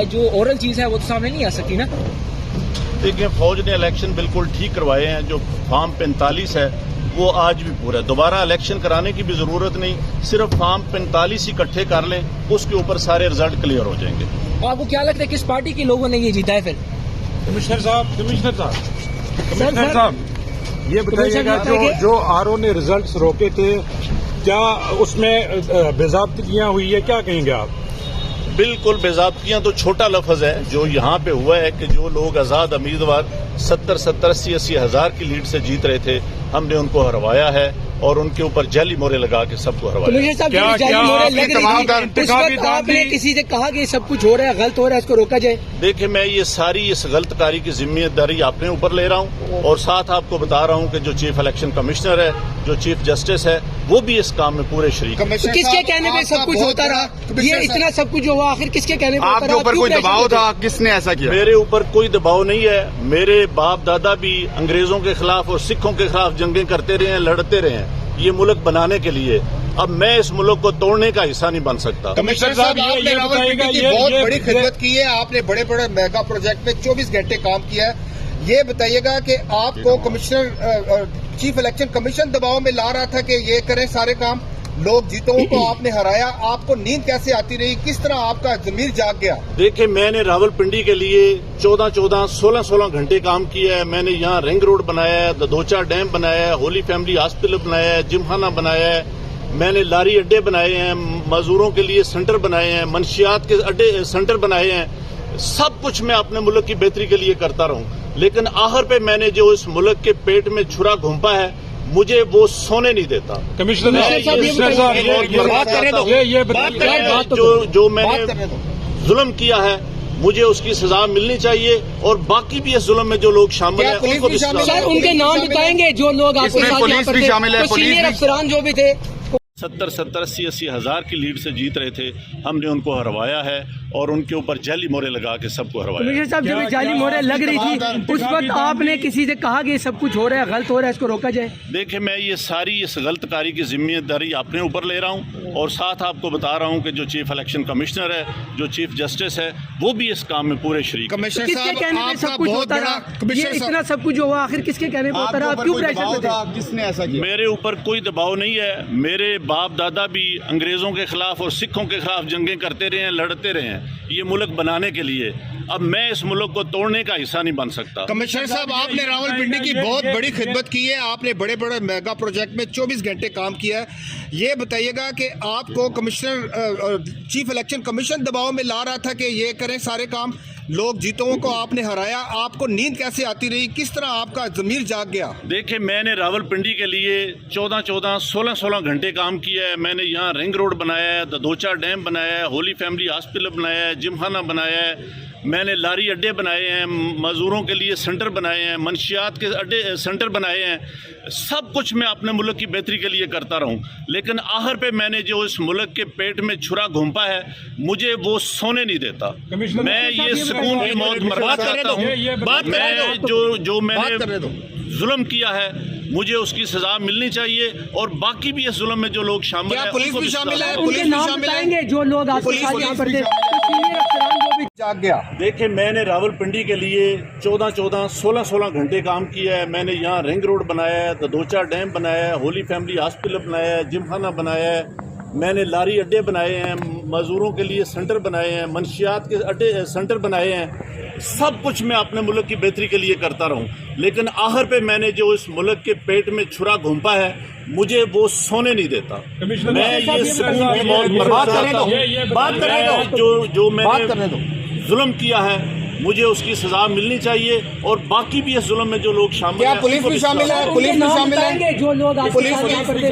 जो ओरल चीज़ है वो तो सामने नहीं आ सकती ना। देखिए, फौज ने इलेक्शन बिल्कुल ठीक करवाए हैं। जो फॉर्म 45 है वो आज भी पूरा है। दोबारा इलेक्शन कराने की भी जरूरत नहीं, सिर्फ फॉर्म 45 ही इकट्ठे कर लें, उसके ऊपर सारे रिजल्ट क्लियर हो जाएंगे। आपको क्या लगता है किस पार्टी के लोगों ने ये जीता है फिर? कमिश्नर साहब ये बताइएगा जो आरओ ने रिजल्ट्स रोके थे, क्या उसमें बेज़ाब्तियां हुई है, क्या कहेंगे आप? बिल्कुल बेज़ाब्तियां तो छोटा लफ्ज है। जो यहाँ पे हुआ है कि जो लोग आज़ाद उम्मीदवार 70-80 हज़ार की लीड से जीत रहे थे, हमने उनको हरवाया है और उनके ऊपर जाली मोहरे लगा के सबको हरवाया। आपने किसी से कहा कि सब कुछ हो रहा है, गलत हो रहा है, इसको रोका जाए? देखिए, मैं ये सारी इस गलतकारी की जिम्मेदारी अपने ऊपर ले रहा हूँ और साथ आपको बता रहा हूँ कि जो चीफ इलेक्शन कमिश्नर है, जो चीफ जस्टिस है, वो भी इस काम में पूरे शरीक। किसके कहने पे सब कुछ होता रहा? ये इतना सब कुछ हुआ, आखिर किसके कहने पे? आपके ऊपर कोई दबाव था? किसने ऐसा किया? मेरे ऊपर कोई दबाव नहीं है। मेरे बाप दादा भी अंग्रेजों के खिलाफ और सिखों के खिलाफ जंगें करते रहे हैं, लड़ते रहे हैं ये मुल्क बनाने के लिए। अब मैं इस मुल्क को तोड़ने का हिस्सा नहीं बन सकता। कमिश्नर साहब, आपने रावलपिंडी की बहुत बड़ी खिदमत की है, आपने बड़े बड़े मेगा प्रोजेक्ट में 24 घंटे काम किया है। ये बताइएगा कि आपको कमिश्नर चीफ इलेक्शन कमीशन दबाव में ला रहा था कि ये करें सारे काम, लोग जीतों को आपने हराया, आपको नींद कैसे आती रही, किस तरह आपका ज़मीर जाग गया? देखिए, मैंने रावलपिंडी के लिए 14-14, 16-16 घंटे काम किया है। मैंने यहाँ रिंग रोड बनाया है, दोचा डैम बनाया है, होली फैमिली हॉस्पिटल बनाया है, जिमखाना बनाया है, मैंने लारी अड्डे बनाए हैं, मजदूरों के लिए सेंटर बनाए हैं, मंशियात के अड्डे सेंटर बनाए हैं। सब कुछ मैं अपने मुल्क की बेहतरी के लिए करता रहूं, लेकिन आखिर पे मैंने जो इस मुल्क के पेट में छुरा घोंपा है, मुझे वो सोने नहीं देता। कमिश्नर साहब, जो मैंने जुल्म किया है, मुझे उसकी सजा मिलनी चाहिए और बाकी भी इस जुल्म में जो लोग शामिल हैं उनको भी सजा। उनके नाम बताएंगे जो लोग आपके साथ पुलिस भी शामिल है, सीनियर अफसरान जो भी थे। 70-80 हज़ार की लीड से जीत रहे थे, हमने उनको हरवाया है और उनके ऊपर जाली मोहरे लगा के सबको हरवाया। कमिश्नर साहब, जब जाली मोहरे लग रही थी उस वक्त आपने किसी से कहा कि सब कुछ हो रहा है, गलत हो रहा है, इसको रोका जाए? देखिए, मैं ये सारी इस गलतकारी की जिम्मेदारी अपने ऊपर ले रहा हूँ और साथ आपको बता रहा हूँ कि जो चीफ इलेक्शन कमिश्नर है, जो चीफ जस्टिस है, वो भी इस काम में पूरे शरीक। किसके कहने पे सब कुछ होता रहा? ये इतना सब कुछ हुआ, आखिर किसके कहने पे होता रहा? आप क्यों प्रेशर में थे? किसने ऐसा किया? मेरे ऊपर कोई दबाव नहीं है। मेरे बाप दादा भी अंग्रेजों के खिलाफ और सिखों के खिलाफ जंगें करते रहे हैं, लड़ते रहे हैं ये मुल्क बनाने के लिए। अब मैं इस मुल्क को तोड़ने का हिस्सा नहीं बन सकता। कमिश्नर साहब, आपने रावलपिंडी की बहुत बड़ी खिदमत की है, आपने बड़े बड़े मेगा प्रोजेक्ट में 24 घंटे काम किया है। ये बताइएगा कि आपको कमिश्नर चीफ इलेक्शन कमीशन दबाव में ला रहा था कि ये करें सारे काम, लोग जीतों को आपने हराया, आपको नींद कैसे आती रही, किस तरह आपका ज़मीर जाग गया? देखिए, मैंने रावलपिंडी के लिए 14-14, 16-16 घंटे काम किया है। मैंने यहाँ रिंग रोड बनाया है, दोचा डैम बनाया है, होली फैमिली हॉस्पिटल बनाया है, जिमखाना बनाया है, मैंने लारी अड्डे बनाए हैं, मजदूरों के लिए सेंटर बनाए हैं, मंशियात के अड्डे सेंटर बनाए हैं। सब कुछ मैं अपने मुल्क की बेहतरी के लिए करता रहूं, लेकिन आखिर पे मैंने जो इस मुल्क के पेट में छुरा घोंपा है, मुझे वो सोने नहीं देता। मैं ये सुकून की मौत मरना चाहता हूँ। मैं जो मैंने जुल्म किया है, मुझे उसकी सजा मिलनी चाहिए और बाकी भी इस जुल्म में जो लोग शामिल हैं। पुलिस भी शामिल है? उनके नाम बताएंगे जो लोग आपके साथ यहाँ पर थे, सीनियर अफसरान जो भी जाग गया। देखिए, मैंने रावलपिंडी के लिए 14-14, 16-16 घंटे काम किया है। मैंने यहाँ रिंग रोड बनाया है, दोचा डैम बनाया है, होली फैमिली हॉस्पिटल बनाया है, जिमखाना बनाया है, मैंने लारी अड्डे बनाए हैं, मजदूरों के लिए सेंटर बनाए हैं, मंशियात के अड्डे सेंटर बनाए हैं। सब कुछ मैं अपने मुल्क की बेहतरी के लिए करता रहूं, लेकिन आखिर पे मैंने जो इस मुल्क के पेट में छुरा घोंपा है, मुझे वो सोने नहीं देता। मैं ये सुकून की मौत मरना चाहता हूँ। जो मैंने जुल्म किया है, मुझे उसकी सजा मिलनी चाहिए और बाकी भी इस जुल्म में जो लोग शामिल हैं। पुलिस भी शामिल है? पुलिस भी शामिल है? जो लोग आपके साथ यहाँ पर थे,